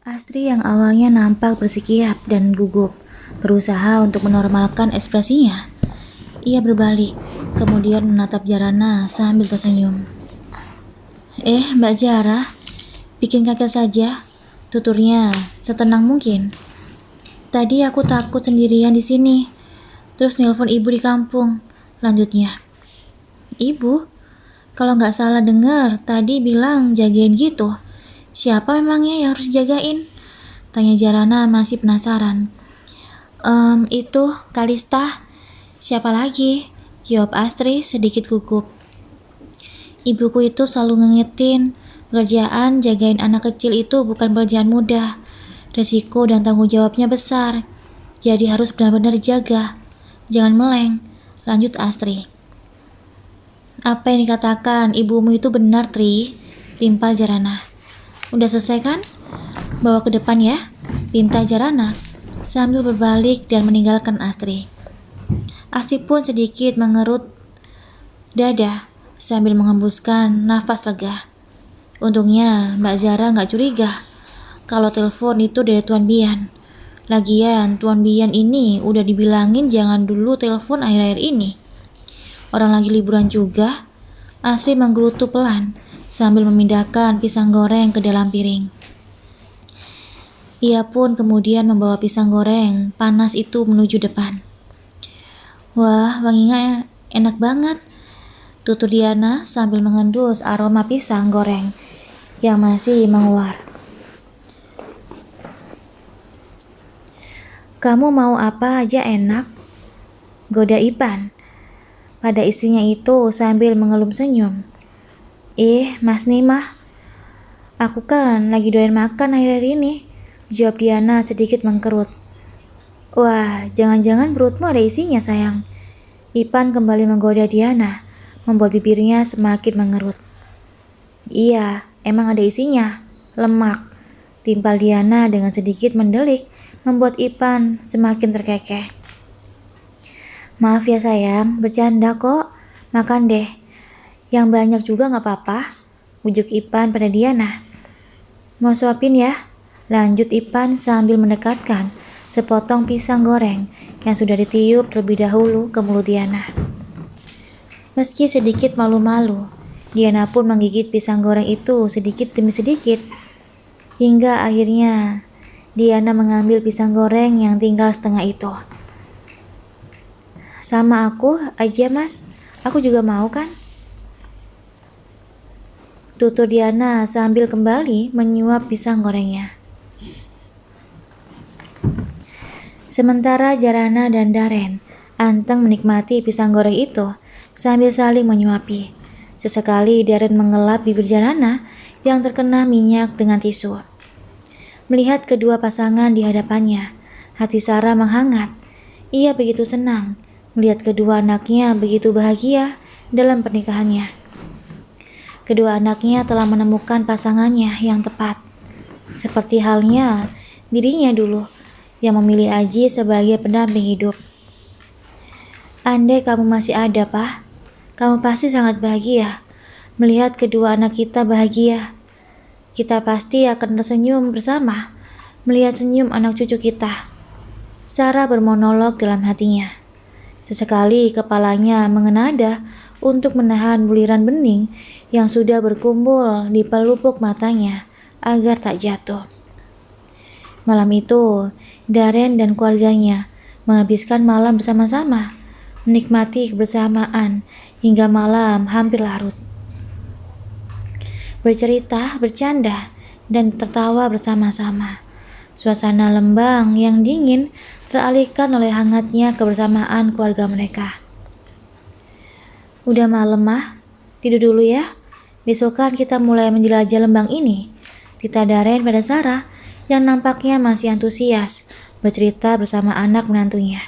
Astri yang awalnya nampak bersikap dan gugup, berusaha untuk menormalkan ekspresinya. Ia berbalik, kemudian menatap Jarana sambil tersenyum. Mbak Jara, bikin kaget saja, tuturnya setenang mungkin. Tadi aku takut sendirian di sini, terus nelpon ibu di kampung, lanjutnya. Ibu? Kalau nggak salah dengar, tadi bilang jagain gitu. Siapa memangnya yang harus jagain? Tanya Jarana masih penasaran. Itu Kalista. Siapa lagi? Jawab Astri sedikit gugup. Ibuku itu selalu ngingetin, pekerjaan jagain anak kecil itu bukan pekerjaan mudah. Resiko dan tanggung jawabnya besar. Jadi harus benar-benar jaga. Jangan meleng, lanjut Astri. Apa yang dikatakan ibumu itu benar, Tri, timpal Jarana. Udah selesai kan? Bawa ke depan ya, pinta Jarana sambil berbalik dan meninggalkan Astri. Astri pun sedikit mengerut dada sambil mengembuskan nafas lega. Untungnya Mbak Zara gak curiga kalau telepon itu dari Tuan Bian. Lagian Tuan Bian ini udah dibilangin jangan dulu telepon akhir-akhir ini. Orang lagi liburan juga. Astri menggerutu pelan sambil memindahkan pisang goreng ke dalam piring. Ia pun kemudian membawa pisang goreng panas itu menuju depan. Wah, wanginya enak banget, tutur Diana sambil mengendus aroma pisang goreng yang masih menguar. Kamu mau apa aja enak, goda Ipan pada istrinya itu sambil mengelum senyum. Mas Nimah, aku kan lagi doyan makan akhir-akhir ini, jawab Diana sedikit mengkerut. Wah, jangan-jangan perutmu ada isinya sayang. Ipan kembali menggoda Diana, membuat bibirnya semakin mengerut. Iya, emang ada isinya, lemak, timpal Diana dengan sedikit mendelik, membuat Ipan semakin terkekeh. Maaf ya sayang, bercanda kok, makan deh. Yang banyak juga gak apa-apa, ujuk Ipan pada Diana. Mau suapin ya? Lanjut Ipan sambil mendekatkan sepotong pisang goreng yang sudah ditiup terlebih dahulu ke mulut Diana. Meski sedikit malu-malu, Diana pun menggigit pisang goreng itu sedikit demi sedikit. Hingga akhirnya Diana mengambil pisang goreng yang tinggal setengah itu. Sama aku aja mas, aku juga mau kan? Tutur Diana sambil kembali menyuap pisang gorengnya. Sementara Jarana dan Daren anteng menikmati pisang goreng itu sambil saling menyuapi. Sesekali Daren mengelap bibir Jarana yang terkena minyak dengan tisu. Melihat kedua pasangan di hadapannya, hati Sarah menghangat. Ia begitu senang melihat kedua anaknya begitu bahagia dalam pernikahannya. Kedua anaknya telah menemukan pasangannya yang tepat. Seperti halnya dirinya dulu yang memilih Aji sebagai pendamping hidup. Andai kamu masih ada, Pak, kamu pasti sangat bahagia melihat kedua anak kita bahagia. Kita pasti akan tersenyum bersama melihat senyum anak cucu kita. Sarah bermonolog dalam hatinya. Sesekali kepalanya mengenada untuk menahan buliran bening yang sudah berkumpul di pelupuk matanya agar tak jatuh. Malam itu, Daren dan keluarganya menghabiskan malam bersama-sama, menikmati kebersamaan hingga malam hampir larut. Bercerita, bercanda, dan tertawa bersama-sama. Suasana Lembang yang dingin teralihkan oleh hangatnya kebersamaan keluarga mereka. Udah malam mah, tidur dulu ya. Besok kan kita mulai menjelajah Lembang ini. Tita Daren pada Sarah yang nampaknya masih antusias bercerita bersama anak menantunya.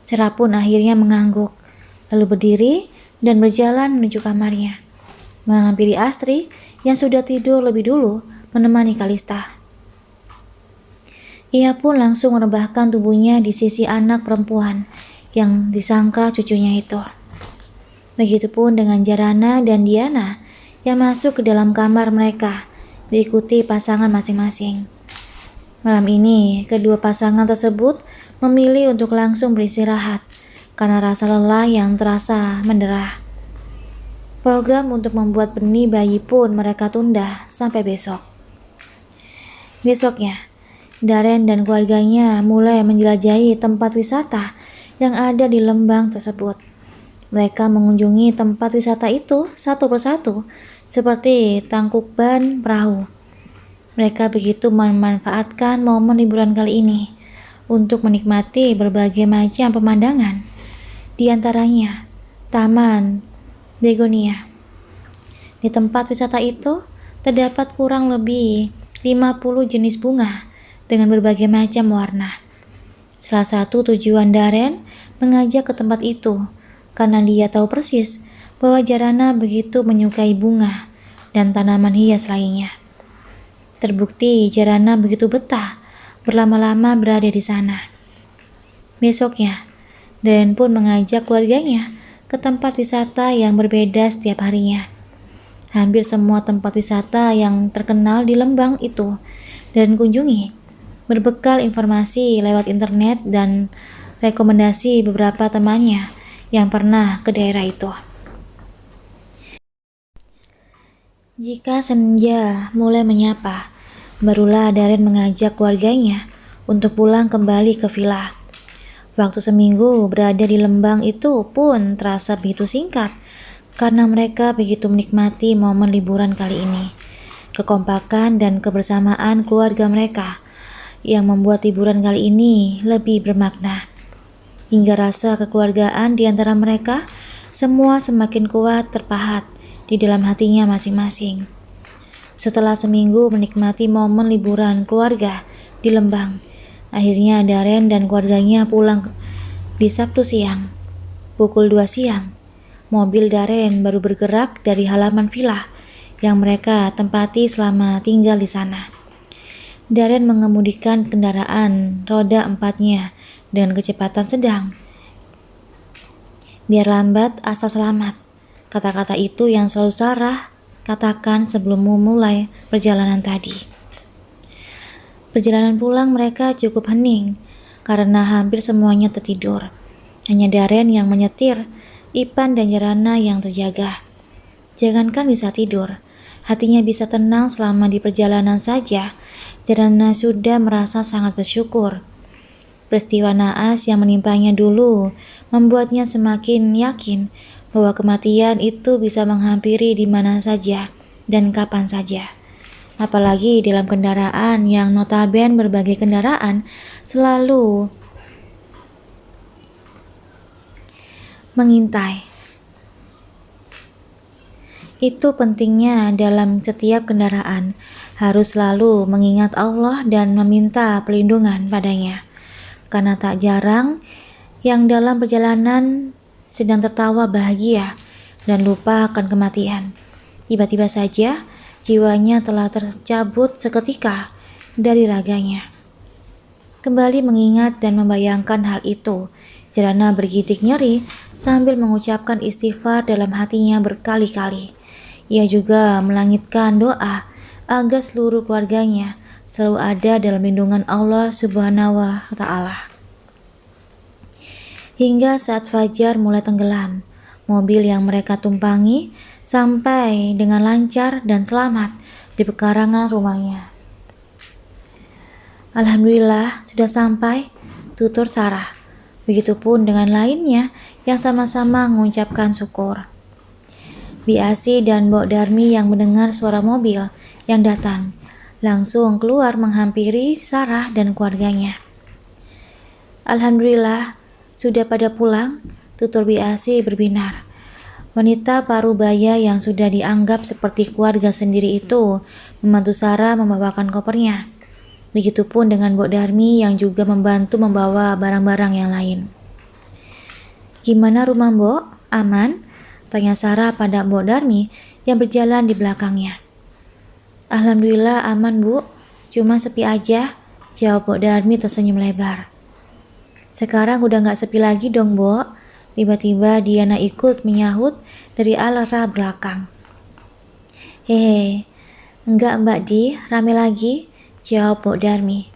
Sarah pun akhirnya mengangguk, lalu berdiri dan berjalan menuju kamarnya, menghampiri Astri yang sudah tidur lebih dulu menemani Kalista. Ia pun langsung merebahkan tubuhnya di sisi anak perempuan yang disangka cucunya itu. Begitupun dengan Jarana dan Diana yang masuk ke dalam kamar mereka, diikuti pasangan masing-masing. Malam ini, kedua pasangan tersebut memilih untuk langsung beristirahat karena rasa lelah yang terasa menderah. Program untuk membuat benih bayi pun mereka tunda sampai besok. Besoknya, Darren dan keluarganya mulai menjelajahi tempat wisata yang ada di Lembang tersebut. Mereka mengunjungi tempat wisata itu satu persatu, seperti Tangkuban Perahu. Mereka begitu memanfaatkan momen liburan kali ini untuk menikmati berbagai macam pemandangan. Di antaranya, Taman Begonia. Di tempat wisata itu, terdapat kurang lebih 50 jenis bunga dengan berbagai macam warna. Salah satu tujuan Darren mengajak ke tempat itu karena dia tahu persis bahwa Jarana begitu menyukai bunga dan tanaman hias lainnya. Terbukti Jarana begitu betah berlama-lama berada di sana. Besoknya, Darren pun mengajak keluarganya ke tempat wisata yang berbeda setiap harinya. Hampir semua tempat wisata yang terkenal di Lembang itu Darren kunjungi, berbekal informasi lewat internet dan rekomendasi beberapa temannya yang pernah ke daerah itu. Jika senja mulai menyapa, barulah Darren mengajak keluarganya untuk pulang kembali ke villa. Waktu seminggu berada di Lembang itu pun terasa begitu singkat karena mereka begitu menikmati momen liburan kali ini. Kekompakan dan kebersamaan keluarga mereka yang membuat liburan kali ini lebih bermakna. Hingga rasa kekeluargaan di antara mereka semua semakin kuat terpahat di dalam hatinya masing-masing. Setelah seminggu menikmati momen liburan keluarga di Lembang, akhirnya Darren dan keluarganya pulang di Sabtu siang. Pukul 2 siang, mobil Darren baru bergerak dari halaman villa yang mereka tempati selama tinggal di sana. Darren mengemudikan kendaraan roda 4-nya dengan kecepatan sedang. Biar lambat asal selamat. Kata-kata itu yang selalu Sarah katakan sebelum memulai perjalanan tadi. Perjalanan pulang mereka cukup hening karena hampir semuanya tertidur. Hanya Darren yang menyetir, Ipan dan Jarana yang terjaga. Jangankan bisa tidur, hatinya bisa tenang selama di perjalanan saja. Jarana sudah merasa sangat bersyukur. Peristiwa naas yang menimpanya dulu membuatnya semakin yakin bahwa kematian itu bisa menghampiri di mana saja dan kapan saja. Apalagi dalam kendaraan yang notabene berbagai kendaraan selalu mengintai. Itu pentingnya dalam setiap kendaraan, harus selalu mengingat Allah dan meminta perlindungan padanya. Karena tak jarang yang dalam perjalanan sedang tertawa bahagia dan lupa akan kematian. Tiba-tiba saja jiwanya telah tercabut seketika dari raganya. Kembali mengingat dan membayangkan hal itu, Jarana bergidik nyeri sambil mengucapkan istighfar dalam hatinya berkali-kali. Ia juga melangitkan doa agar seluruh keluarganya selalu ada dalam lindungan Allah Subhanahu wa Ta'ala. Hingga saat fajar mulai tenggelam, mobil yang mereka tumpangi sampai dengan lancar dan selamat di pekarangan rumahnya. Alhamdulillah sudah sampai, tutur Sarah. Begitupun dengan lainnya yang sama-sama mengucapkan syukur. Biasi dan Mbok Darmi yang mendengar suara mobil yang datang langsung keluar menghampiri Sarah dan keluarganya. Alhamdulillah sudah pada pulang, tutur Biasi berbinar. Wanita parubaya yang sudah dianggap seperti keluarga sendiri itu membantu Sarah membawakan kopernya. Begitupun dengan Mbok Darmi yang juga membantu membawa barang-barang yang lain. Gimana rumah Mbok? Aman? Tanya Sarah pada Mbok Darmi yang berjalan di belakangnya. Alhamdulillah aman Bu, cuma sepi aja, jawab Mbok Darmi tersenyum lebar. Sekarang udah gak sepi lagi dong Mbok. Tiba-tiba Diana ikut menyahut dari arah belakang. Hehe, enggak Mbak Di, rame lagi, jawab Mbok Darmi.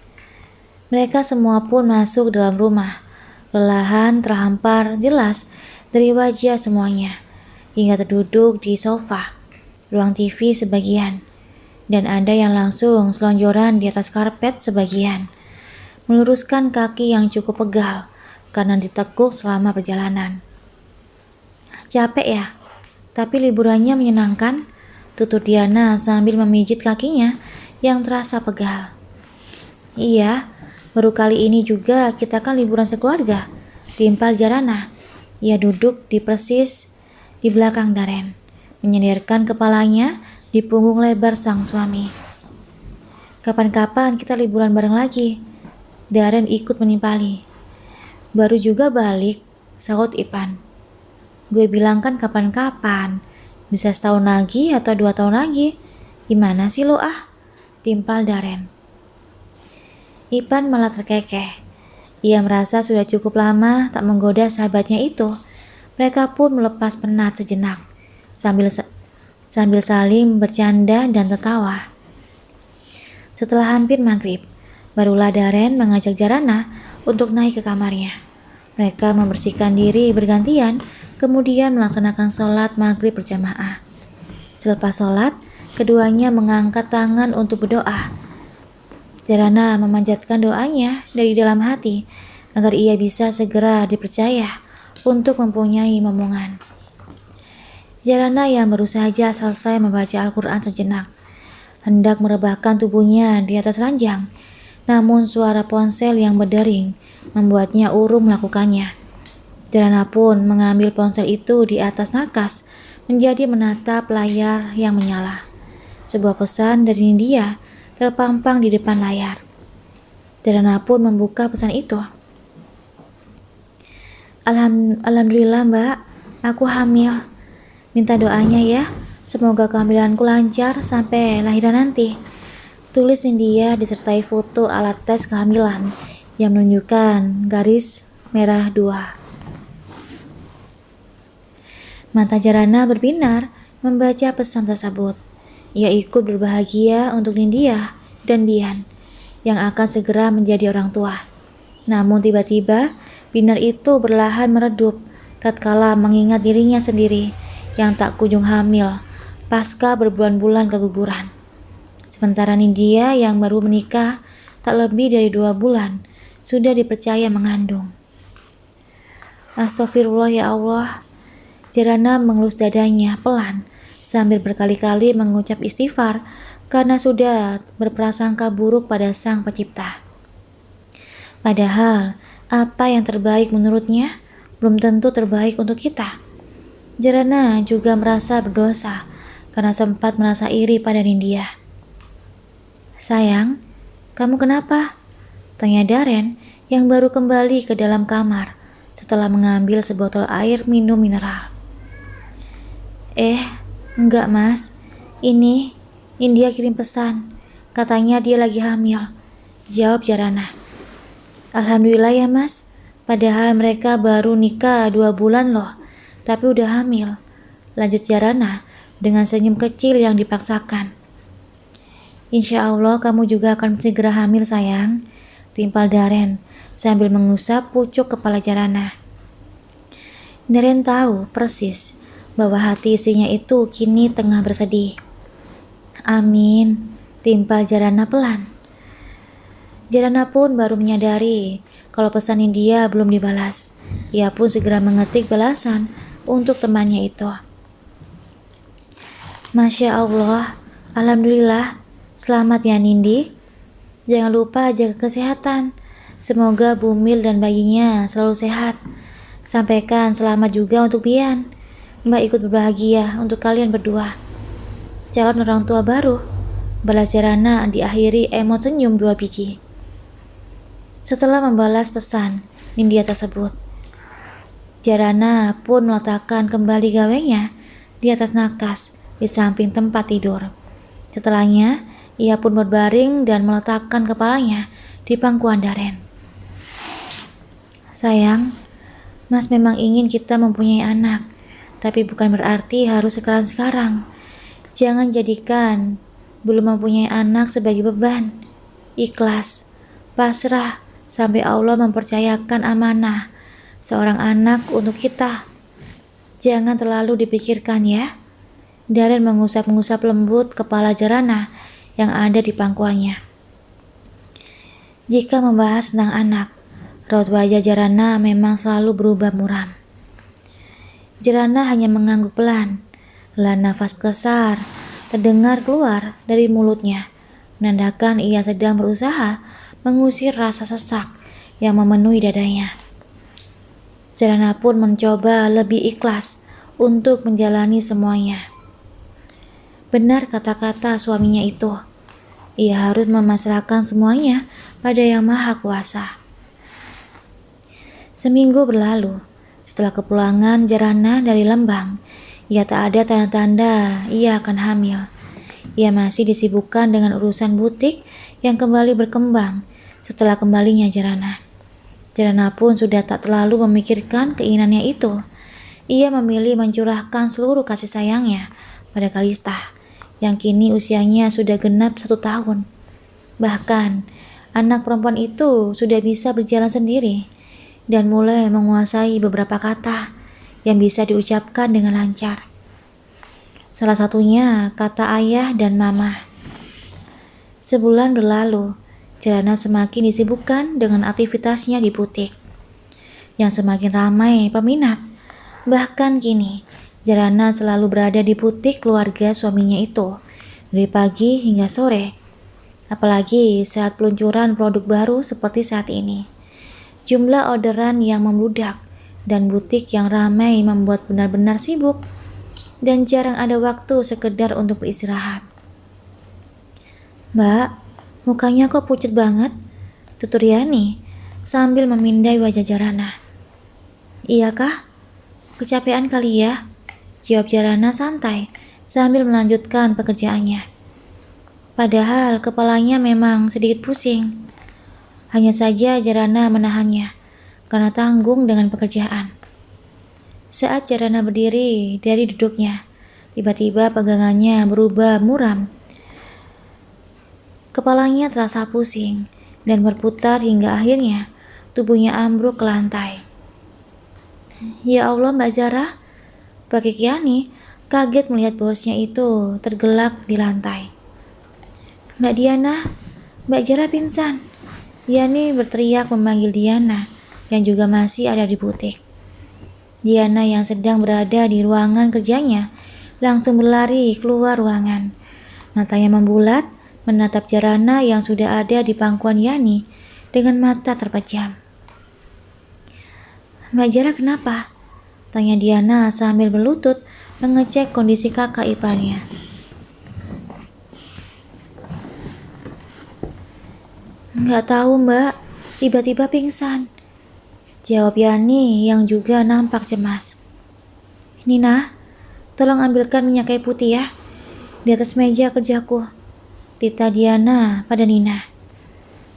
Mereka semua pun masuk dalam rumah. Lelahan terhampar jelas dari wajah semuanya, hingga terduduk di sofa, ruang TV sebagian, dan ada yang langsung selonjoran di atas karpet sebagian, meluruskan kaki yang cukup pegal karena ditekuk selama perjalanan. Capek ya? Tapi liburannya menyenangkan, tutur Diana sambil memijit kakinya yang terasa pegal. Iya, baru kali ini juga kita kan liburan sekeluarga, timpal Jarana. Ia duduk di persis di belakang Daren, menyenderkan kepalanya di punggung lebar sang suami. Kapan-kapan kita liburan bareng lagi. Daren ikut menimpali. Baru juga balik, sahut Ipan. Gue bilang kan kapan-kapan, bisa setahun lagi atau 2 tahun lagi. Gimana sih lo ah? Timpal Daren. Ipan malah terkekeh. Ia merasa sudah cukup lama tak menggoda sahabatnya itu. Mereka pun melepas penat sejenak, sambil saling bercanda dan tertawa. Setelah hampir maghrib, barulah Daren mengajak Jarana untuk naik ke kamarnya. Mereka membersihkan diri bergantian, kemudian melaksanakan sholat maghrib berjamaah. Selepas sholat, keduanya mengangkat tangan untuk berdoa. Jarana memanjatkan doanya dari dalam hati agar ia bisa segera dipercaya untuk mempunyai momongan. Jarana yang baru saja selesai membaca Al-Quran sejenak, hendak merebahkan tubuhnya di atas ranjang, namun suara ponsel yang berdering membuatnya urung melakukannya. Jarana pun mengambil ponsel itu di atas nakas, menjadi menatap layar yang menyala. Sebuah pesan dari India terpampang di depan layar. Jarana pun membuka pesan itu. Alhamdulillah mbak, aku hamil. Minta doanya ya, semoga kehamilanku lancar sampai lahiran nanti. Tulis India disertai foto alat tes kehamilan yang menunjukkan garis merah 2. Mata Jarana berbinar membaca pesan tersebut. Ia ikut berbahagia untuk Nindya dan Bian yang akan segera menjadi orang tua. Namun tiba-tiba binar itu berlahan meredup tatkala mengingat dirinya sendiri yang tak kunjung hamil pasca berbulan-bulan keguguran. Sementara Nindya yang baru menikah tak lebih dari 2 bulan sudah dipercaya mengandung. Astagfirullah ya Allah. Jarana mengelus dadanya pelan sambil berkali-kali mengucap istighfar karena sudah berprasangka buruk pada Sang Pencipta. Padahal apa yang terbaik menurutnya belum tentu terbaik untuk kita. Jarana juga merasa berdosa karena sempat merasa iri pada Nindya. Sayang, kamu kenapa? Tanya Daren yang baru kembali ke dalam kamar setelah mengambil sebotol air minum mineral. Enggak mas, ini India kirim pesan, katanya dia lagi hamil, jawab Jarana. Alhamdulillah ya mas, padahal mereka baru nikah 2 bulan loh, tapi udah hamil, lanjut Jarana dengan senyum kecil yang dipaksakan. Insya Allah kamu juga akan segera hamil sayang, timpal Daren sambil mengusap pucuk kepala Jarana. Daren tahu persis bahwa hati istrinya itu kini tengah bersedih. Amin, timpal Jarana pelan. Jarana pun baru menyadari kalau pesan India belum dibalas. Ia pun segera mengetik balasan untuk temannya itu. Masya Allah, Alhamdulillah, selamat ya Nindi. Jangan lupa jaga kesehatan. Semoga Bumil dan bayinya selalu sehat. Sampaikan selamat juga untuk Bian. Mbak ikut berbahagia untuk kalian berdua. Calon orang tua baru. Balas Jarana diakhiri emot senyum 2 biji. Setelah membalas pesan Nindya tersebut, Jarana pun meletakkan kembali gawengnya di atas nakas di samping tempat tidur. Setelahnya, ia pun berbaring dan meletakkan kepalanya di pangkuan Daren. Sayang, Mas memang ingin kita mempunyai anak. Tapi bukan berarti harus sekarang-sekarang. Jangan jadikan belum mempunyai anak sebagai beban. Ikhlas, pasrah, sampai Allah mempercayakan amanah seorang anak untuk kita. Jangan terlalu dipikirkan ya. Darren mengusap-ngusap lembut kepala Jarana yang ada di pangkuannya. Jika membahas tentang anak, raut wajah Jarana memang selalu berubah muram. Jarana hanya mengangguk pelan. Helaan nafas besar terdengar keluar dari mulutnya, menandakan ia sedang berusaha mengusir rasa sesak yang memenuhi dadanya. Jarana pun mencoba lebih ikhlas untuk menjalani semuanya. Benar kata-kata suaminya itu. Ia harus memasrahkan semuanya pada Yang Maha Kuasa. Seminggu berlalu. Setelah kepulangan Jarana dari Lembang, ia tak ada tanda-tanda ia akan hamil. Ia masih disibukkan dengan urusan butik yang kembali berkembang setelah kembalinya Jarana. Jarana pun sudah tak terlalu memikirkan keinginannya itu. Ia memilih mencurahkan seluruh kasih sayangnya pada Kalista, yang kini usianya sudah genap 1 tahun. Bahkan, anak perempuan itu sudah bisa berjalan sendiri dan mulai menguasai beberapa kata yang bisa diucapkan dengan lancar. Salah satunya kata ayah dan mama. Sebulan berlalu, Jarana semakin disibukkan dengan aktivitasnya di butik, yang semakin ramai peminat. Bahkan kini, Jarana selalu berada di butik keluarga suaminya itu, dari pagi hingga sore. Apalagi saat peluncuran produk baru seperti saat ini. Jumlah orderan yang membludak dan butik yang ramai membuat benar-benar sibuk dan jarang ada waktu sekedar untuk beristirahat. "Mbak, mukanya kok pucat banget?" tutur Yani sambil memindai wajah Jarana. "Iya kah? Kecapean kali ya?" jawab Jarana santai sambil melanjutkan pekerjaannya. Padahal kepalanya memang sedikit pusing. Hanya saja Jarana menahannya karena tanggung dengan pekerjaan. Saat Jarana berdiri dari duduknya, tiba-tiba pegangannya berubah muram. Kepalanya terasa pusing dan berputar hingga akhirnya tubuhnya ambruk ke lantai. "Ya Allah, Mbak Zara," Pak Yani kaget melihat bosnya itu tergelak di lantai. "Mbak Diana, Mbak Zara pingsan." Yani berteriak memanggil Diana yang juga masih ada di butik. Diana yang sedang berada di ruangan kerjanya langsung berlari keluar ruangan. Matanya membulat menatap Jarana yang sudah ada di pangkuan Yani dengan mata terpejam. "Mbak Zara kenapa?" tanya Diana sambil berlutut mengecek kondisi kakak iparnya. "Nggak tahu Mbak, tiba-tiba pingsan," jawab Yani yang juga nampak cemas. "Nina, tolong ambilkan minyak kayu putih ya, di atas meja kerjaku," titah Diana pada Nina.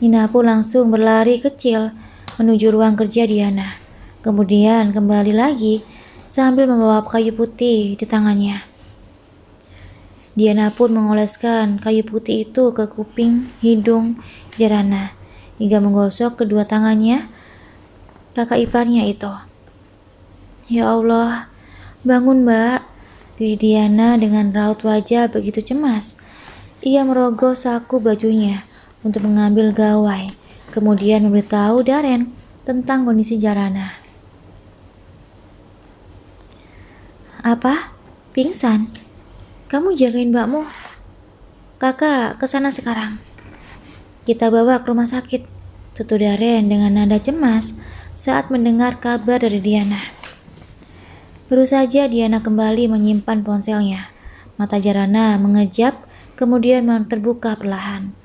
Nina pun langsung berlari kecil menuju ruang kerja Diana, kemudian kembali lagi sambil membawa kayu putih di tangannya. Diana pun mengoleskan kayu putih itu ke kuping, hidung Jarana hingga menggosok kedua tangannya kakak iparnya itu. "Ya Allah, bangun Mbak," diri Diana dengan raut wajah begitu cemas. Ia merogoh saku bajunya untuk mengambil gawai, kemudian memberitahu Darren tentang kondisi Jarana. "Apa? Pingsan? Kamu jagain mbakmu. Kakak kesana sekarang. Kita bawa ke rumah sakit," tutur Darren dengan nada cemas saat mendengar kabar dari Diana. Baru saja Diana kembali menyimpan ponselnya. Mata Jarana mengejap, kemudian terbuka perlahan.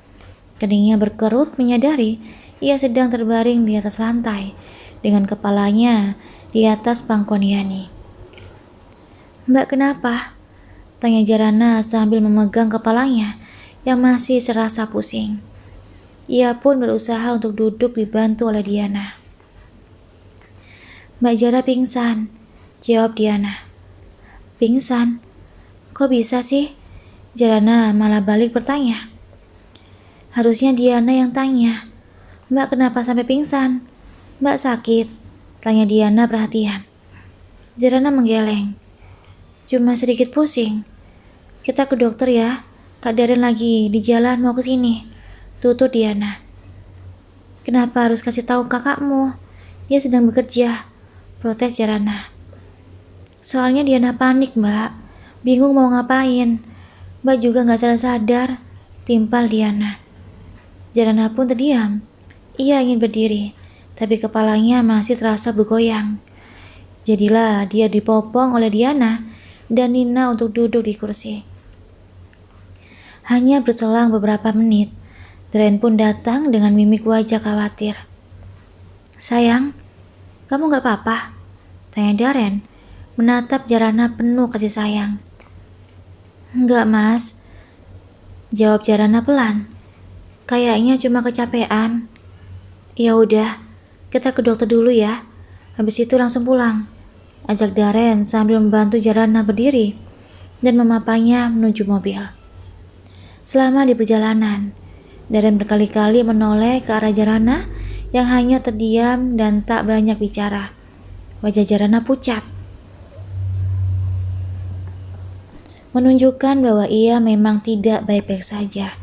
Keningnya berkerut menyadari ia sedang terbaring di atas lantai dengan kepalanya di atas pangkuan Yani. "Mbak kenapa?" tanya Jarana sambil memegang kepalanya yang masih serasa pusing. Ia pun berusaha untuk duduk dibantu oleh Diana. "Mbak Zara pingsan," jawab Diana. "Pingsan? Kok bisa sih?" Jarana malah balik bertanya. Harusnya Diana yang tanya. Mbak kenapa sampai pingsan? Mbak sakit? Tanya Diana perhatian. Jarana menggeleng. Cuma sedikit pusing. Kita ke dokter ya. Kak Daren lagi di jalan mau ke sini. Tutur Diana. Kenapa harus kasih tahu kakakmu? Dia sedang bekerja. Protes Jarana. Soalnya Diana panik, Mbak. Bingung mau ngapain. Mbak juga gak sadar. Timpal Diana. Jarana pun terdiam. Ia ingin berdiri, tapi kepalanya masih terasa bergoyang. Jadilah dia dipopong oleh Diana dan Nina untuk duduk di kursi. Hanya berselang beberapa menit, Daren pun datang dengan mimik wajah khawatir. Sayang, kamu gak apa-apa? Tanya Daren, menatap Jarana penuh kasih sayang. Enggak mas, jawab Jarana pelan. Kayaknya cuma kecapean. Ya udah, kita ke dokter dulu ya. Habis itu langsung pulang. Ajak Daren sambil membantu Jarana berdiri dan memapanya menuju mobil. Selama di perjalanan, Daren berkali-kali menoleh ke arah Jarana yang hanya terdiam dan tak banyak bicara. Wajah Jarana pucat, menunjukkan bahwa ia memang tidak baik-baik saja.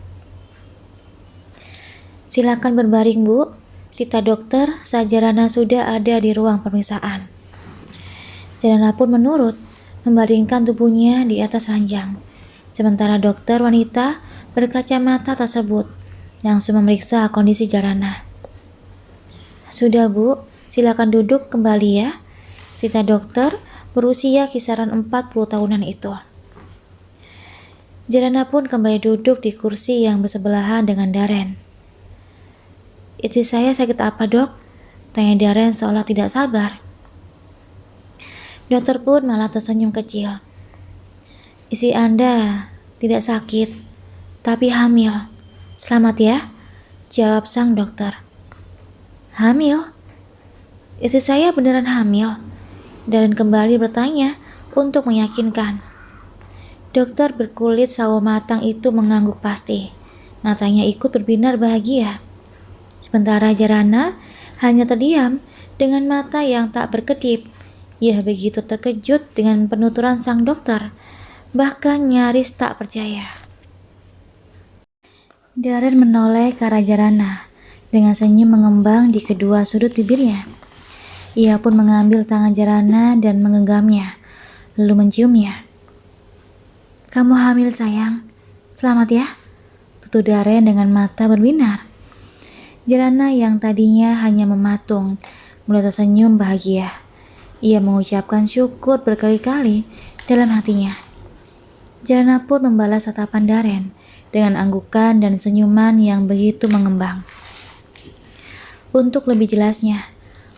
Silakan berbaring, Bu. Kata dokter saat Jarana sudah ada di ruang pemeriksaan. Jarana pun menurut, membaringkan tubuhnya di atas ranjang. Sementara dokter wanita berkacamata tersebut langsung memeriksa kondisi Jarana. Sudah Bu, silakan duduk kembali ya. Kata dokter berusia kisaran 40 tahunan itu. Jarana pun kembali duduk di kursi yang bersebelahan dengan Daren. Istri saya sakit apa, Dok? Tanya Daren seolah tidak sabar. Dokter pun malah tersenyum kecil. Istri Anda tidak sakit, tapi hamil. Selamat ya, jawab sang dokter. Hamil? Istri saya beneran hamil? Daren kembali bertanya untuk meyakinkan. Dokter berkulit sawo matang itu mengangguk pasti. Matanya ikut berbinar bahagia. Sementara Jarana hanya terdiam dengan mata yang tak berkedip. Ia begitu terkejut dengan penuturan sang dokter, bahkan nyaris tak percaya. Daren menoleh ke arah Jarana dengan senyum mengembang di kedua sudut bibirnya. Ia pun mengambil tangan Jarana dan menggenggamnya, lalu menciumnya. Kamu hamil sayang, selamat ya, tutur Daren dengan mata berbinar. Jarana yang tadinya hanya mematung, mulai tersenyum bahagia. Ia mengucapkan syukur berkali-kali dalam hatinya. Jarana pun membalas tatapan Daren dengan anggukan dan senyuman yang begitu mengembang. Untuk lebih jelasnya,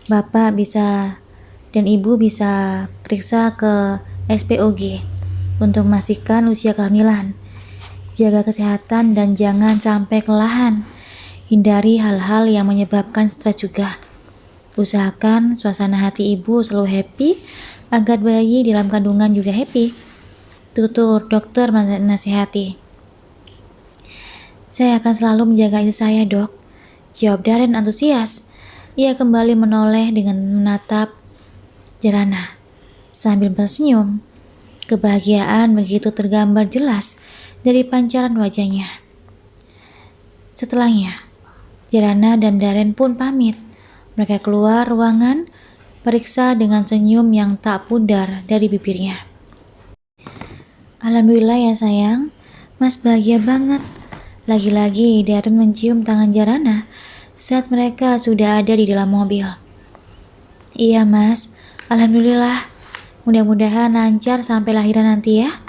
Bapak bisa dan Ibu bisa periksa ke SPOG untuk memastikan usia kehamilan. Jaga kesehatan dan jangan sampai kelelahan. Hindari hal-hal yang menyebabkan stres juga. Usahakan suasana hati ibu selalu happy agar bayi dalam kandungan juga happy. Tutur dokter menasihati. Saya akan selalu menjaga istri saya, Dok, jawab Daren antusias. Ia kembali menoleh dengan menatap Jarana sambil tersenyum. Kebahagiaan begitu tergambar jelas dari pancaran wajahnya. Setelahnya, Jarana dan Daren pun pamit. Mereka keluar ruangan, periksa dengan senyum yang tak pudar dari bibirnya. Alhamdulillah ya sayang, Mas bahagia banget. Lagi-lagi Daren mencium tangan Jarana saat mereka sudah ada di dalam mobil. Iya Mas, Alhamdulillah. Mudah-mudahan lancar sampai lahiran nanti ya,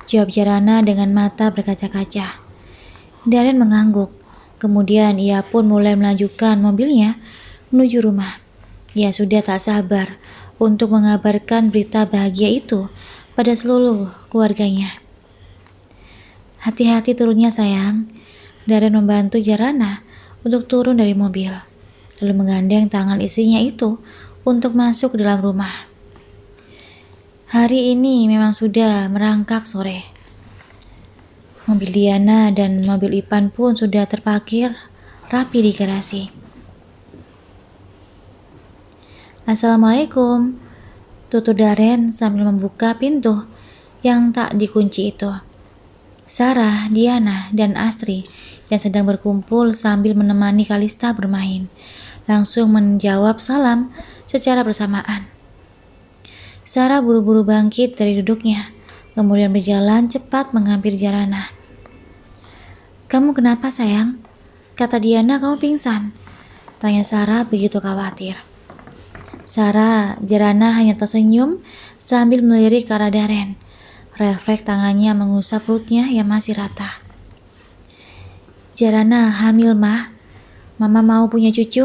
jawab Jarana dengan mata berkaca-kaca. Daren mengangguk. Kemudian ia pun mulai melanjutkan mobilnya menuju rumah. Ia sudah tak sabar untuk mengabarkan berita bahagia itu pada seluruh keluarganya. Hati-hati turunnya sayang. Daren membantu Jarana untuk turun dari mobil, lalu menggandeng tangan istrinya itu untuk masuk ke dalam rumah. Hari ini memang sudah merangkak sore. Mobil Diana dan mobil Ipan pun sudah terparkir rapi di garasi. Assalamualaikum, tutur Daren sambil membuka pintu yang tak dikunci itu. Sarah, Diana, dan Astri yang sedang berkumpul sambil menemani Kalista bermain, langsung menjawab salam secara bersamaan. Sarah buru-buru bangkit dari duduknya, kemudian berjalan cepat menghampiri Jarana. "Kamu kenapa sayang?" Kata Diana, "kamu pingsan." Tanya Sarah begitu khawatir. Jarana hanya tersenyum sambil melirik ke arah Daren. Refleks tangannya mengusap perutnya yang masih rata. "Jarana hamil, Mah. Mama mau punya cucu,"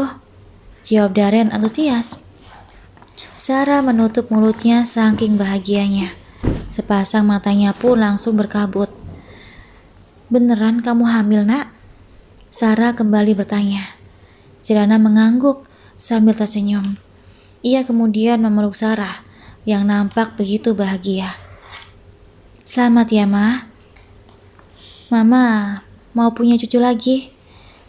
jawab Daren antusias. Sarah menutup mulutnya saking bahagianya. Sepasang matanya pun langsung berkabut. "Beneran kamu hamil, Nak?" Sarah kembali bertanya. Jarana mengangguk sambil tersenyum. Ia kemudian memeluk Sarah yang nampak begitu bahagia. "Selamat ya, Ma. Mama mau punya cucu lagi.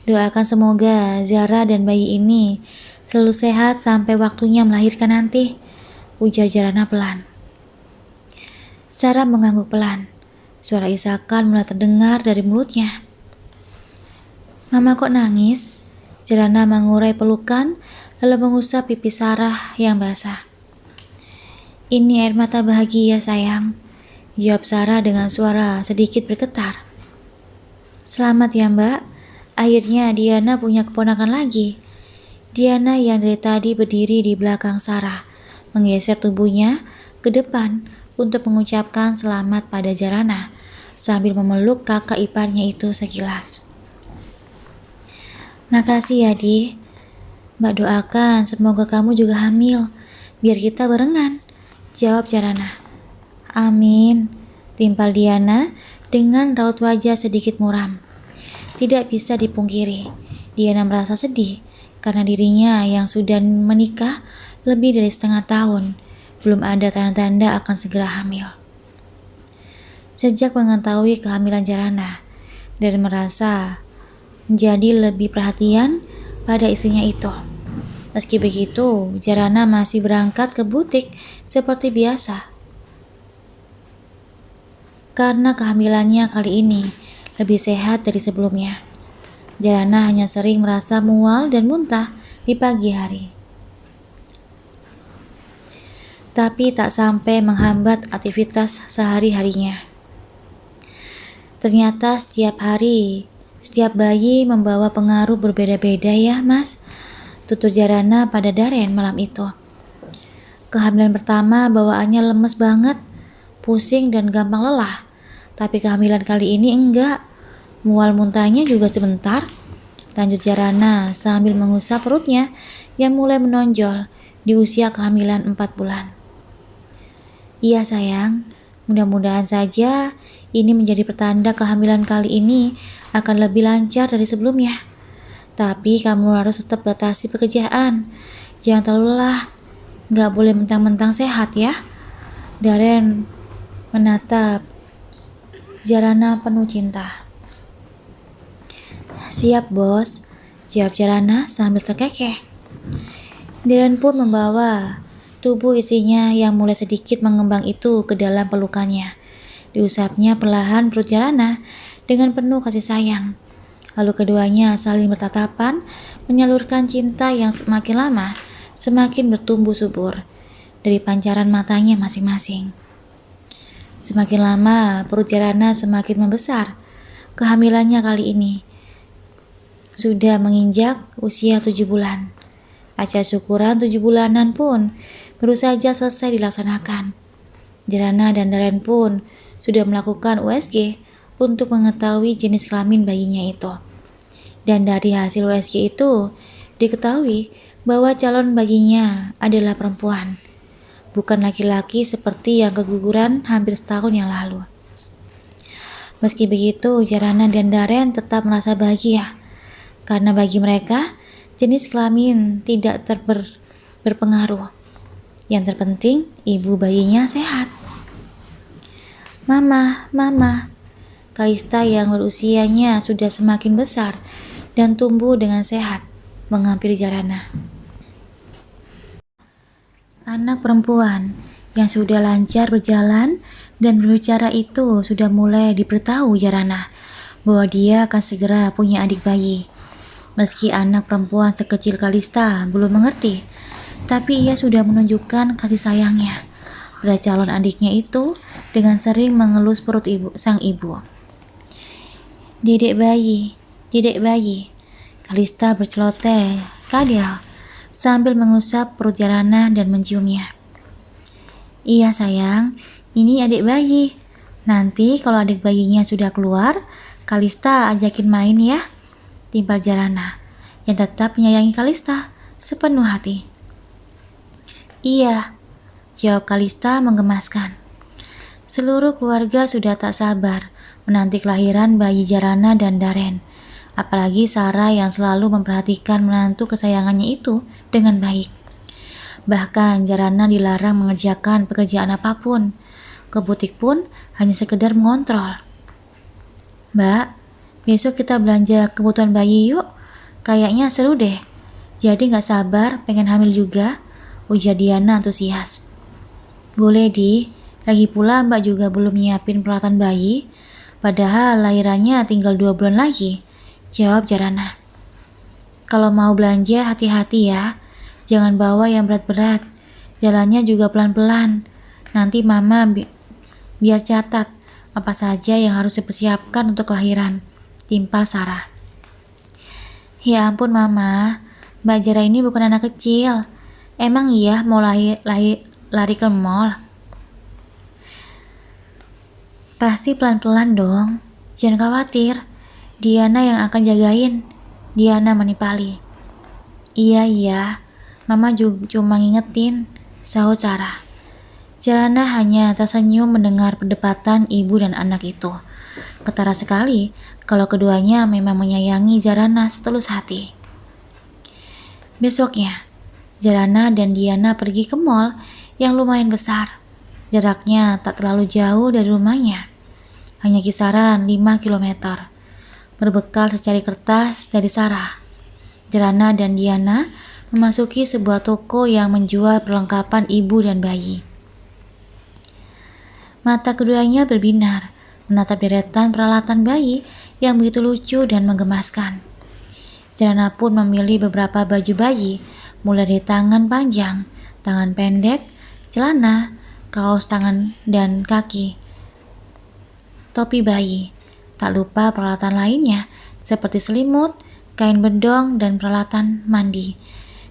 Doakan semoga Zara dan bayi ini selalu sehat sampai waktunya melahirkan nanti," ujar Jarana pelan. Sarah mengangguk pelan. Suara isakan mulai terdengar dari mulutnya. "Mama kok nangis?" Jarana mengurai pelukan lalu mengusap pipi Sarah yang basah. "Ini air mata bahagia, sayang," jawab Sarah dengan suara sedikit bergetar. "Selamat ya, Mbak. Akhirnya Diana punya keponakan lagi." Diana yang dari tadi berdiri di belakang Sarah menggeser tubuhnya ke depan untuk mengucapkan selamat pada Jarana sambil memeluk kakak iparnya itu sekilas. "Makasih ya, Di. Mbak doakan semoga kamu juga hamil, biar kita barengan," jawab Jarana. "Amin," timpal Diana dengan raut wajah sedikit muram. Tidak bisa dipungkiri, Diana merasa sedih karena dirinya yang sudah menikah lebih dari setengah tahun, belum ada tanda-tanda akan segera hamil. Sejak mengetahui kehamilan Jarana, dan merasa menjadi lebih perhatian pada istrinya itu. Meski begitu, Jarana masih berangkat ke butik seperti biasa. Karena kehamilannya kali ini lebih sehat dari sebelumnya. Jarana hanya sering merasa mual dan muntah di pagi hari. Tapi tak sampai menghambat aktivitas sehari-harinya. Ternyata setiap hari, setiap bayi membawa pengaruh berbeda-beda ya, Mas, tutur Jarana pada Daren malam itu. Kehamilan pertama bawaannya lemes banget, pusing dan gampang lelah. Tapi kehamilan kali ini enggak. Mual muntahnya juga sebentar, lanjut Jarana sambil mengusap perutnya yang mulai menonjol di usia kehamilan 4 bulan. "Iya sayang, mudah-mudahan saja ini menjadi pertanda kehamilan kali ini akan lebih lancar dari sebelumnya. Tapi kamu harus tetap batasi pekerjaan. Jangan terlalu lelah. Gak boleh mentang-mentang sehat ya." Daren menatap Jarana penuh cinta. "Siap bos," jawab Jarana sambil terkekeh. Daren pun membawa tubuh istrinya yang mulai sedikit mengembang itu ke dalam pelukannya. Diusapnya perlahan perut Jarana dengan penuh kasih sayang. Lalu keduanya saling bertatapan, menyalurkan cinta yang semakin lama semakin bertumbuh subur dari pancaran matanya masing-masing. Semakin lama perut Jarana semakin membesar. Kehamilannya kali ini sudah menginjak usia 7 bulan. Acara syukuran 7 bulanan pun baru saja selesai dilaksanakan. Jarana dan Daren pun sudah melakukan USG untuk mengetahui jenis kelamin bayinya itu. Dan dari hasil USG itu diketahui bahwa calon bayinya adalah perempuan, bukan laki-laki seperti yang keguguran hampir setahun yang lalu. Meski begitu, Jarana dan Daren tetap merasa bahagia, karena bagi mereka jenis kelamin tidak berpengaruh. Yang terpenting ibu bayinya sehat. Mama, Kalista yang berusianya sudah semakin besar dan tumbuh dengan sehat menghampiri Jarana. Anak perempuan yang sudah lancar berjalan dan berbicara itu sudah mulai diberitahu Jarana bahwa dia akan segera punya adik bayi. Meski anak perempuan sekecil Kalista belum mengerti, tapi ia sudah menunjukkan kasih sayangnya pada calon adiknya itu dengan sering mengelus perut sang ibu. Dedek bayi, dedek bayi, Kalista berceloteh kadal sambil mengusap perut Jarana dan menciumnya. Iya sayang, ini adik bayi. Nanti kalau adik bayinya sudah keluar, Kalista ajakin main ya, timpal Jarana yang tetap menyayangi Kalista sepenuh hati. Iya, jawab Kalista menggemaskan. Seluruh keluarga sudah tak sabar menanti kelahiran bayi Jarana dan Daren. Apalagi Sarah yang selalu memperhatikan menantu kesayangannya itu dengan baik. Bahkan Jarana dilarang mengerjakan pekerjaan apapun. Ke butik pun hanya sekedar mengontrol. Mbak, besok kita belanja kebutuhan bayi yuk. Kayaknya seru deh. Jadi gak sabar pengen hamil juga, ujar Diana antusias. Boleh Di, lagi pula Mbak juga belum nyiapin peralatan bayi. Padahal lahirannya tinggal 2 bulan lagi, jawab Jarana. Kalau mau belanja hati-hati ya, jangan bawa yang berat-berat. Jalannya juga pelan-pelan. Nanti Mama biar catat apa saja yang harus dipersiapkan untuk kelahiran, timpal Sarah. Ya ampun Mama, Mbak Jara ini bukan anak kecil. Emang iya mau lari ke mall? Pasti pelan-pelan dong. Jangan khawatir, Diana yang akan jagain. Diana menipali. Iya, Mama juga cuma ngingetin, sahut Sarah. Jarana hanya tersenyum mendengar perdebatan ibu dan anak itu. Ketara sekali kalau keduanya memang menyayangi Jarana setulus hati. Besoknya, Jarana dan Diana pergi ke mall yang lumayan besar. Jaraknya tak terlalu jauh dari rumahnya, hanya kisaran 5 km. Berbekal secari kertas dari Sarah, Jarana dan Diana memasuki sebuah toko yang menjual perlengkapan ibu dan bayi. Mata keduanya berbinar menatap deretan peralatan bayi yang begitu lucu dan menggemaskan. Jarana pun memilih beberapa baju bayi, mulai dari tangan panjang, tangan pendek, celana, kaos tangan dan kaki, topi bayi. Tak lupa peralatan lainnya seperti selimut, kain bedong, dan peralatan mandi,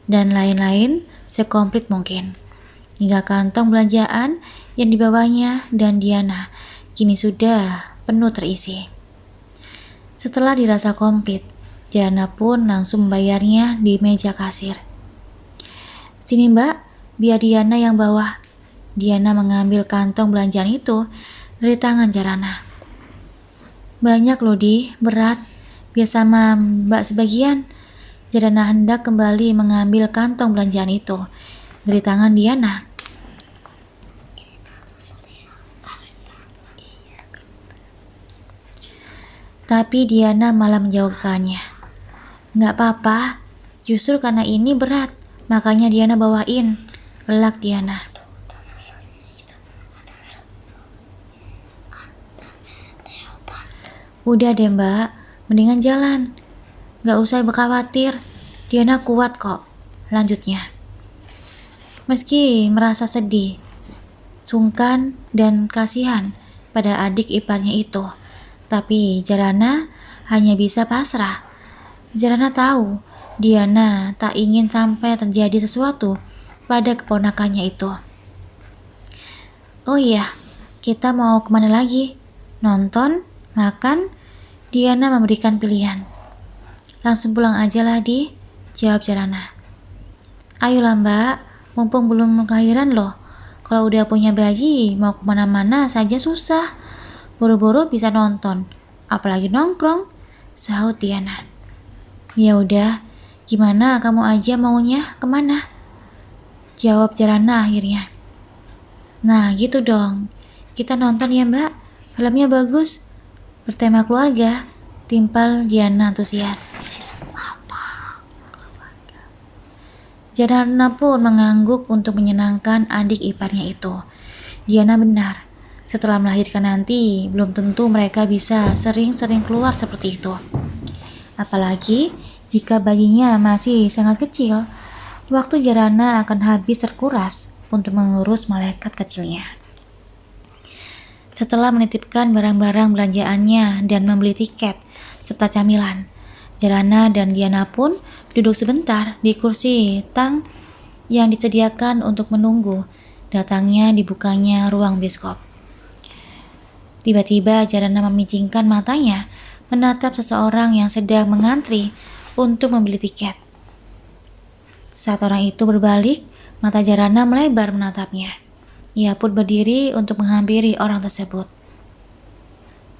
dan lain-lain sekomplit mungkin. Hingga kantong belanjaan yang dibawanya dan Diana kini sudah penuh terisi. Setelah dirasa komplit, Jarana pun langsung membayarnya di meja kasir. Sini Mbak, biar Diana yang bawa. Diana mengambil kantong belanjaan itu dari tangan Jarana. Banyak loh Di, berat. Biar sama Mbak sebagian. Jarana hendak kembali mengambil kantong belanjaan itu dari tangan Diana. Tapi Diana malah menjauhkannya. Nggak apa-apa, justru karena ini berat, makanya Diana bawain, lelak Diana. Udah deh Mbak, mendingan jalan. Gak usah khawatir, Diana kuat kok, lanjutnya. Meski merasa sedih, sungkan, dan kasihan pada adik iparnya itu, tapi Jarana hanya bisa pasrah. Jarana tahu Diana tak ingin sampai terjadi sesuatu pada keponakannya itu. Oh iya, kita mau kemana lagi? Nonton? Makan? Diana memberikan pilihan. Langsung pulang aja lah Di, jawab Jarana. Ayolah Mbak, mumpung belum kelahiran loh. Kalau udah punya bayi, mau kemana-mana saja susah. Buru-buru bisa nonton, apalagi nongkrong, sahut Diana. Ya udah, gimana kamu aja maunya kemana? Jawab Jarana akhirnya. Nah gitu dong, kita nonton ya Mbak, filmnya bagus. Bertema keluarga, timpal Diana antusias. Jarana pun mengangguk untuk menyenangkan adik iparnya itu. Diana benar. Setelah melahirkan nanti, belum tentu mereka bisa sering-sering keluar seperti itu. Apalagi jika bayinya masih sangat kecil, waktu Jarana akan habis terkuras untuk mengurus malaikat kecilnya. Setelah menitipkan barang-barang belanjaannya dan membeli tiket serta camilan, Jarana dan Diana pun duduk sebentar di kursi tang yang disediakan untuk menunggu datangnya dibukanya ruang bioskop. Tiba-tiba Jarana memicingkan matanya menatap seseorang yang sedang mengantri untuk membeli tiket. Saat orang itu berbalik, mata Jarana melebar menatapnya. Ia pun berdiri untuk menghampiri orang tersebut.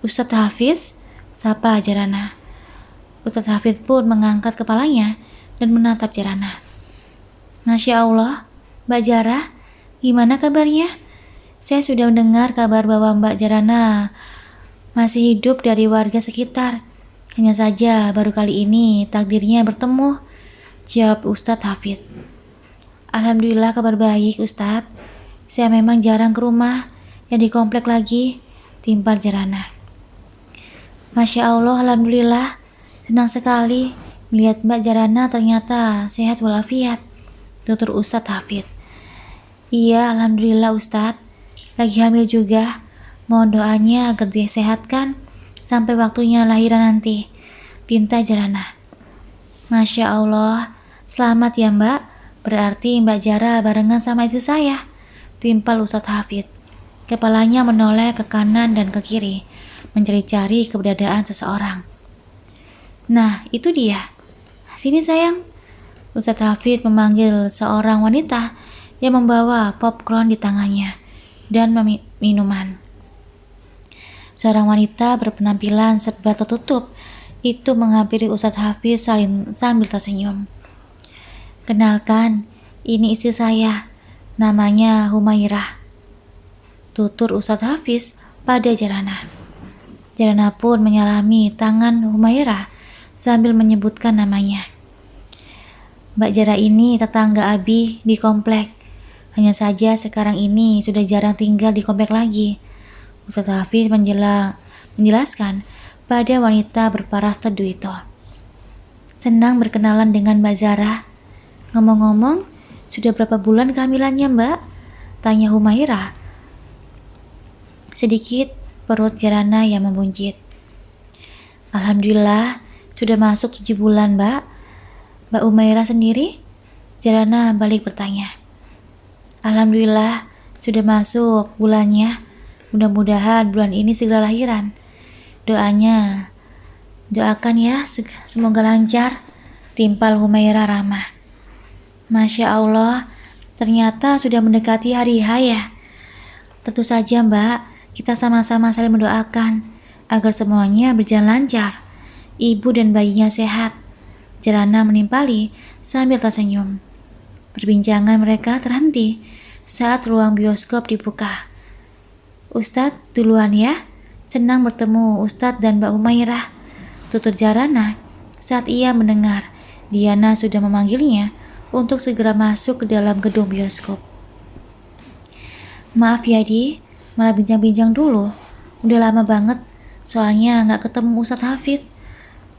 "Ustadz Hafiz?" sapa Jarana. Ustadz Hafiz pun mengangkat kepalanya dan menatap Jarana. "Masya Allah, Mbak Jara, gimana kabarnya? Saya sudah mendengar kabar bahwa Mbak Jarana masih hidup dari warga sekitar. Hanya saja baru kali ini takdirnya bertemu," jawab Ustadz Hafiz. "Alhamdulillah kabar baik, Ustadz. Saya memang jarang ke rumah yang di komplek lagi," timpal Jarana. "Masya Allah, Alhamdulillah. Senang sekali melihat Mbak Jarana ternyata sehat walafiat," tutur Ustadz Hafiz. "Iya, Alhamdulillah Ustadz. Lagi hamil juga. Mohon doanya agar disehatkan sampai waktunya lahiran nanti," pinta Jarana. "Masya Allah. Selamat ya Mbak. Berarti Mbak Jara barengan sama istri saya," timpal Ustadz Hafiz. Kepalanya menoleh ke kanan dan ke kiri, mencari-cari keberadaan seseorang. "Nah, itu dia. Sini sayang." Ustadz Hafiz memanggil seorang wanita yang membawa popcorn di tangannya dan minuman. Seorang wanita berpenampilan serba tertutup itu menghampiri Ustadz Hafiz sambil tersenyum. "Kenalkan, ini istri saya. Namanya Humairah," tutur Ustadz Hafiz pada Jarana. Jarana pun menyalami tangan Humairah sambil menyebutkan namanya. "Mbak Jara ini tetangga Abi di komplek. Hanya saja sekarang ini sudah jarang tinggal di komplek lagi," Ustadz Hafiz menjelaskan pada wanita berparas teduh itu. "Senang berkenalan dengan Mbak Zara. Ngomong-ngomong, sudah berapa bulan kehamilannya Mbak?" tanya Humairah. Sedikit perut Jarana yang membuncit. "Alhamdulillah, sudah masuk 7 bulan Mbak. Mbak Humairah sendiri?" Jarana balik bertanya. "Alhamdulillah, sudah masuk bulannya. Mudah-mudahan bulan ini segera lahiran. Doakan ya, semoga lancar," timpal Humairah ramah. "Masya Allah, ternyata sudah mendekati hari H ya." "Tentu saja Mbak, kita sama-sama saling mendoakan agar semuanya berjalan lancar, ibu dan bayinya sehat," Jarana menimpali sambil tersenyum. Perbincangan mereka terhenti saat ruang bioskop dibuka. "Ustadz duluan ya, senang bertemu Ustadz dan Mbak Humairah," tutur Jarana saat ia mendengar Diana sudah memanggilnya untuk segera masuk ke dalam gedung bioskop. "Maaf ya Di, malah bincang-bincang dulu. Udah lama banget, soalnya nggak ketemu Ustadz Hafiz,"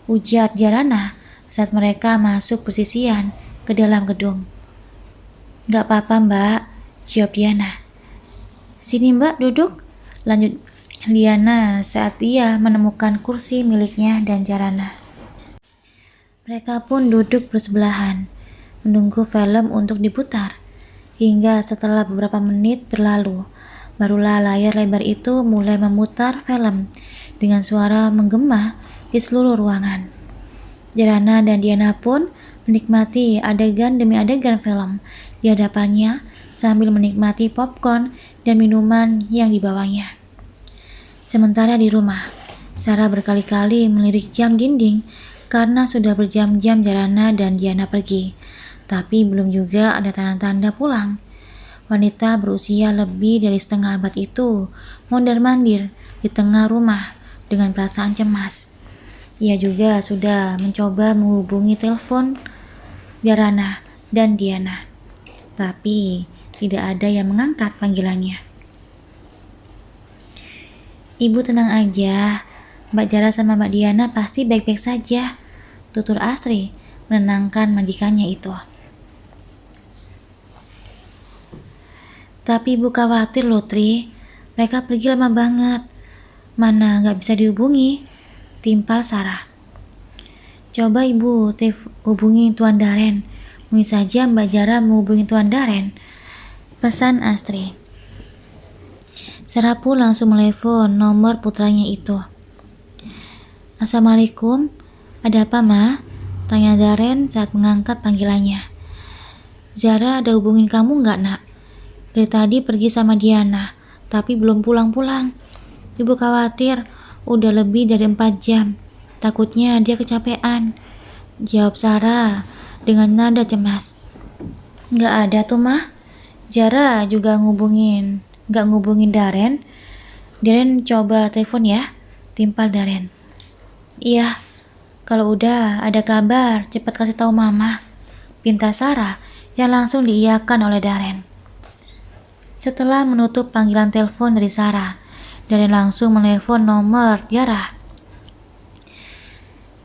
ujar Jarana saat mereka masuk persisian ke dalam gedung. "Nggak apa-apa Mbak," jawab Diana. "Sini Mbak duduk," lanjut Diana saat ia menemukan kursi miliknya dan Jarana. Mereka pun duduk bersebelahan, menunggu film untuk diputar. Hingga setelah beberapa menit berlalu, barulah layar lebar itu mulai memutar film dengan suara menggema di seluruh ruangan. Jarana dan Diana pun menikmati adegan demi adegan film di hadapannya sambil menikmati popcorn dan minuman yang dibawanya. Sementara di rumah, Sarah berkali-kali melirik jam dinding karena sudah berjam-jam Jarana dan Diana pergi. Tapi belum juga ada tanda-tanda pulang. Wanita berusia lebih dari setengah abad itu mondar-mandir di tengah rumah dengan perasaan cemas. Ia juga sudah mencoba menghubungi telepon Jarana, dan Diana. Tapi tidak ada yang mengangkat panggilannya. Ibu tenang aja, Mbak Jara sama Mbak Diana pasti baik-baik saja, tutur Asri menenangkan majikannya itu. Tapi ibu khawatir loh Tri, mereka pergi lama banget. Mana gak bisa dihubungi, timpal Sarah. Coba ibu hubungi Tuan Daren, mungkin saja Mbak Jara menghubungi Tuan Daren, pesan Astri. Sarah pun langsung melepon nomor putranya itu. Assalamualaikum, ada apa Ma? Tanya Daren saat mengangkat panggilannya. Zara ada hubungin kamu gak nak? Dari tadi pergi sama Diana, tapi belum pulang-pulang. Ibu khawatir, udah lebih dari 4 jam. Takutnya dia kecapean, jawab Sarah dengan nada cemas. Gak ada tuh mah. Zara juga gak ngubungin Daren. Daren coba telepon ya, timpal Daren. Iya, kalau udah ada kabar cepat kasih tahu mama, pinta Sarah yang langsung diiyakan oleh Daren. Setelah menutup panggilan telepon dari Sarah, Daren langsung menelepon nomor Tiara.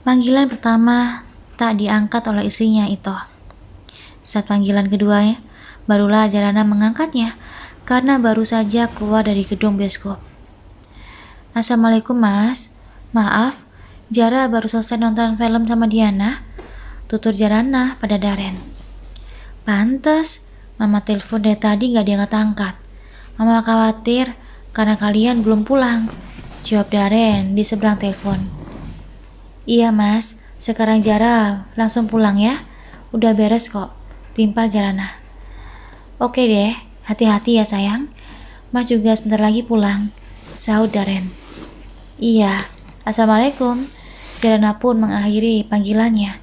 Panggilan pertama tak diangkat oleh istrinya itu. Saat panggilan keduanya, barulah Jarana mengangkatnya karena baru saja keluar dari gedung bioskop. Assalamualaikum Mas, maaf, Jara baru selesai nonton film sama Diana, tutur Jarana pada Daren. Pantes, Mama telepon dari tadi gak diangkat-angkat. Mama khawatir karena kalian belum pulang, jawab Daren di seberang telepon. Iya Mas, sekarang Jara langsung pulang ya, udah beres kok, timpal Jarana. Oke deh, hati-hati ya sayang, Mas juga sebentar lagi pulang, sahut Daren. Iya, Assalamualaikum. Jarana pun mengakhiri panggilannya,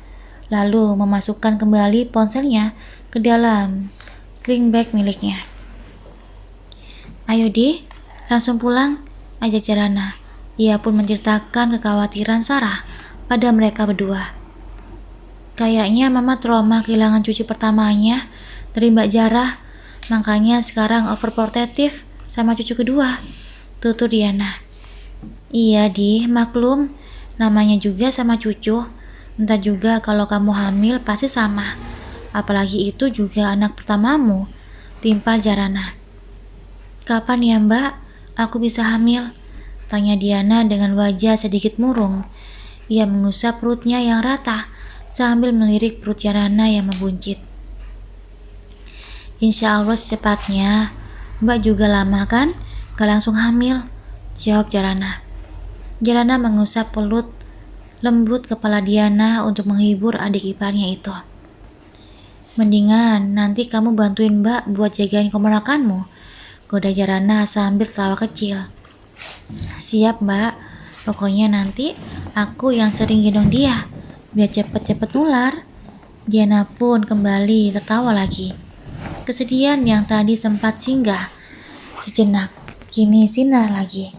lalu memasukkan kembali ponselnya ke dalam sling bag miliknya. Ayo Di, langsung pulang, ajak Jarana. Ia pun menceritakan kekhawatiran Sarah pada mereka berdua. Kayaknya Mama trauma kehilangan cucu pertamanya dari Mbak Jara, makanya sekarang overprotective sama cucu kedua, tutur Diana. Iya Di, maklum, namanya juga sama cucu. Ntar juga kalau kamu hamil pasti sama. Apalagi itu juga anak pertamamu, timpal Jarana. Kapan ya Mbak, aku bisa hamil? Tanya Diana dengan wajah sedikit murung. Ia mengusap perutnya yang rata sambil melirik perut Jarana yang membuncit. Insya Allah secepatnya. Mbak juga lama kan gak langsung hamil, jawab Jarana. Jarana mengusap pelut lembut kepala Diana untuk menghibur adik iparnya itu. Mendingan nanti kamu bantuin Mbak buat jagain keponakanmu, goda Jarana sambil tertawa kecil. Siap Mbak, pokoknya nanti aku yang sering gendong dia, biar cepet-cepet nular. Diana pun kembali tertawa lagi. Kesedihan yang tadi sempat singgah sejenak, kini sinar lagi.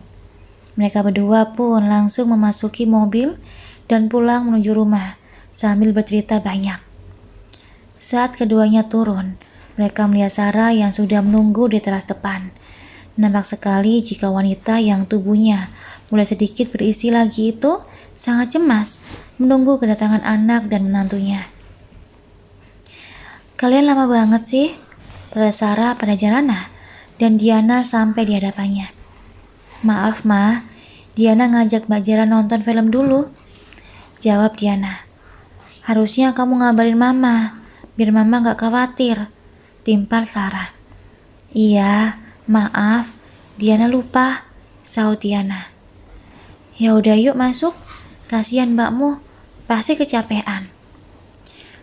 Mereka berdua pun langsung memasuki mobil dan pulang menuju rumah sambil bercerita banyak. Saat keduanya turun, mereka melihat Sarah yang sudah menunggu di teras depan. Nampak sekali jika wanita yang tubuhnya mulai sedikit berisi lagi itu sangat cemas menunggu kedatangan anak dan menantunya. Kalian lama banget sih, kata Sarah pada Jarana dan Diana sampai di hadapannya. Maaf Ma, Diana ngajak Mbak Jara nonton film dulu, jawab Diana. Harusnya kamu ngabarin Mama, biar Mama gak khawatir, timpal Sarah. Iya, maaf, Diana lupa, sahut Diana. Ya udah yuk masuk, kasihan mbakmu, pasti kecapean.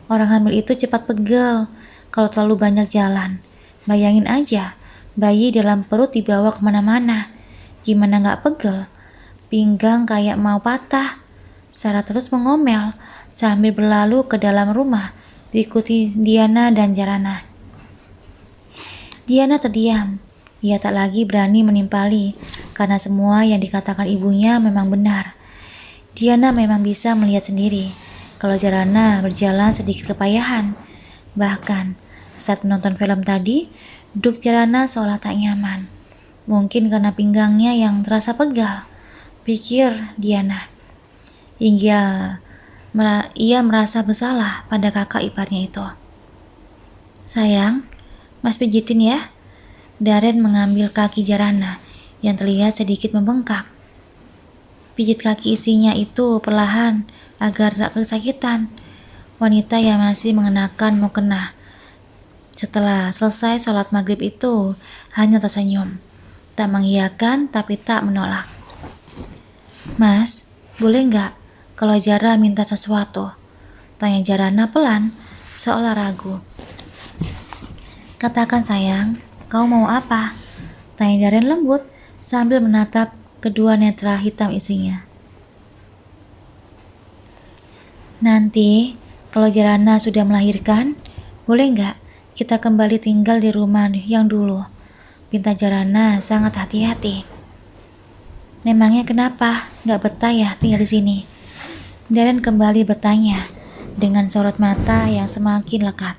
Orang hamil itu cepat pegel kalau terlalu banyak jalan. Bayangin aja, bayi dalam perut dibawa kemana-mana, gimana gak pegel? Pinggang kayak mau patah. Sarah terus mengomel sambil berlalu ke dalam rumah, diikuti Diana dan Jarana. Diana terdiam. Ia tak lagi berani menimpali karena semua yang dikatakan ibunya memang benar. Diana memang bisa melihat sendiri kalau Jarana berjalan sedikit kepayahan. Bahkan, saat menonton film tadi, duduk Jarana seolah tak nyaman. Mungkin karena pinggangnya yang terasa pegal, pikir Diana. Hingga ia merasa bersalah pada kakak iparnya itu. Sayang, Mas pijitin ya. Darren mengambil kaki Jarana yang terlihat sedikit membengkak. Pijit kaki isinya itu perlahan agar tak kesakitan. Wanita yang masih mengenakan mukena setelah selesai sholat maghrib itu hanya tersenyum, tak mengiyakan tapi tak menolak. Mas, boleh nggak kalau Jara minta sesuatu? Tanya Jarana pelan, seolah ragu. Katakan sayang, kau mau apa? Tanya Darren lembut sambil menatap kedua netra hitam isinya. Nanti, kalau Jarana sudah melahirkan, boleh nggak kita kembali tinggal di rumah yang dulu? Pinta Jarana sangat hati-hati. Memangnya kenapa nggak betah ya tinggal di sini? Darren kembali bertanya dengan sorot mata yang semakin lekat.